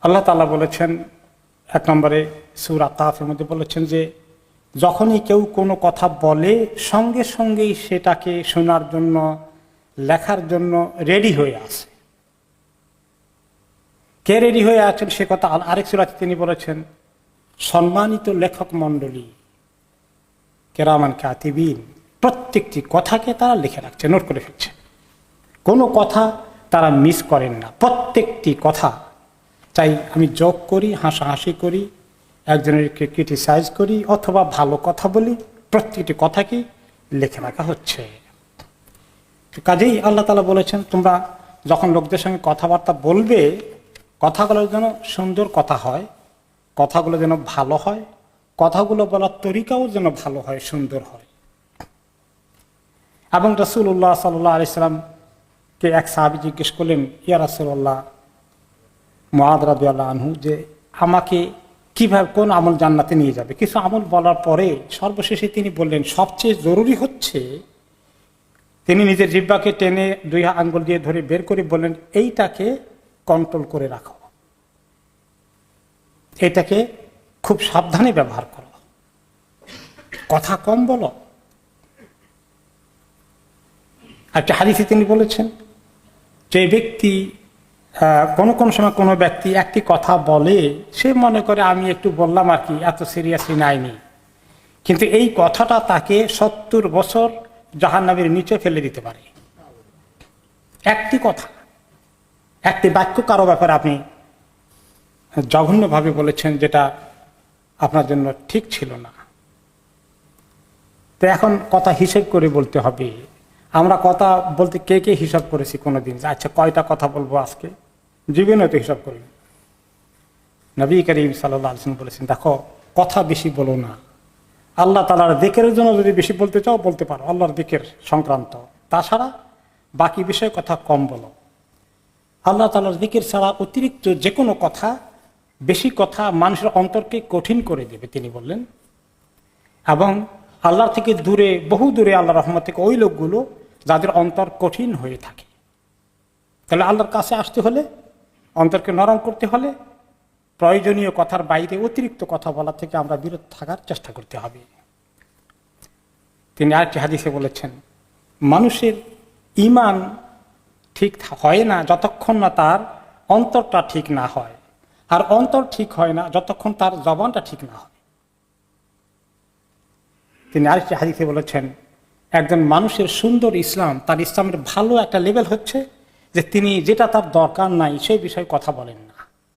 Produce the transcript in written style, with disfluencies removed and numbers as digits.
আল্লাহ তাআলা বলেছেন 1 নম্বরে সূরা কাফের মধ্যে বলেছেন যে যখনই কেউ কোনো কথা বলে সঙ্গে সঙ্গেই সেটাকে শোনার জন্য লেখার জন্য রেডি হয়ে আছে। কে রেডি হয়ে আছেন সে কথা আরেক সূরাতে তিনি বলেছেন সম্মানিত লেখক মণ্ডলী কিরামান কাতিবিন, প্রত্যেকটি কথাকে তারা লিখে রাখছে, নোট করে ফেলছে, কোনো কথা তারা মিস করেন না। প্রত্যেকটি কথা, চাই আমি জোক করি, হাসাহাসি করি, একজনেরকে ক্রিটিসাইজ করি অথবা ভালো কথা বলি, প্রত্যেকটি কথাকে লিখে রাখা হচ্ছে। কাজেই আল্লাহ তাআলা বলেছেন তোমরা যখন লোকদের সঙ্গে কথাবার্তা বলবে কথাগুলো যেন সুন্দর কথা হয়, কথাগুলো যেন ভালো হয়, কথাগুলো বলার তরিকাও যেন ভালো হয়, সুন্দর হয়। এবং রাসূলুল্লাহ সাল্লাল্লাহু আলাইহি সাল্লামকে এক সাহাবী জিজ্ঞেস করলেন, ইয়া রাসূলুল্লাহ, মুআদ রাদিয়াল্লাহু আনহু, যে আমাকে কিভাবে কোন আমল জান্নাতে নিয়ে যাবে? কিছু আমল বলার পরে সর্বশেষে তিনি বললেন সবচেয়ে জরুরি হচ্ছে, তিনি নিজের জিহ্বাকে টেনে 2 আঙ্গুল দিয়ে ধরে বের করে বললেন এইটাকে কন্ট্রোল করে রাখো, এটাকে খুব সাবধানে ব্যবহার করো, কথা কম বলো। একটা হাদিসে তিনি বলেছেন যে ব্যক্তি কোন সময় কোনো ব্যক্তি একটি কথা বলে, সে মনে করে আমি একটু বললাম আর কি, এত সিরিয়াসলি নাইনি, কিন্তু এই কথাটা তাকে 70 বছর জাহান্নামের নিচে ফেলে দিতে পারে। একটি কথা, একটি বাক্য কারো ব্যাপারে আপনি জঘন্যভাবে বলেছেন যেটা আপনার জন্য ঠিক ছিল না, তো এখন কথা হিসেব করে বলতে হবে। আমরা কথা বলতে কে কে হিসাব করেছি কোনোদিন? আচ্ছা কয়টা কথা বলবো আজকে? জীবনে তো হিসাব করি। নবী করিম সাল্লাল্লাহু আলাইহি ওয়াসাল্লাম বলেছেন দেখো কথা বেশি বলো না, আল্লাহ তাআলার যিকিরের জন্য যদি বেশি বলতে চাও বলতে পারো, আল্লাহর যিকির সংক্রান্ত, তাছাড়া বাকি বিষয়ে কথা কম বলো। আল্লাহ তাআলার যিকির ছাড়া অতিরিক্ত যে কোনো কথা, বেশি কথা মানুষের অন্তরকে কঠিন করে দেবে তিনি বললেন। এবং আল্লাহ থেকে দূরে, বহু দূরে আল্লাহর রহমত থেকে ওই লোকগুলো যাদের অন্তর কঠিন হয়ে থাকে। তাহলে আল্লাহর কাছে আসতে হলে, অন্তরকে নরম করতে হলে প্রয়োজনীয় কথার বাইরে অতিরিক্ত কথা বলা থেকে আমরা বিরত থাকার চেষ্টা করতে হবে। তিনি আরেকটি হাদিসে বলেছেন মানুষের ঈমান ঠিক হয় না যতক্ষণ না তার অন্তরটা ঠিক না হয়, আর অন্তর ঠিক হয় না যতক্ষণ তার জবানটা ঠিক না হয়। তিনি আরেকটি হাদিসে বলেছেন একজন মানুষের সুন্দর ইসলাম, তার ইসলামের ভালো একটা লেভেল হচ্ছে যে তিনি যেটা তার দরকার নাই সেই বিষয়ে কথা বলেন না।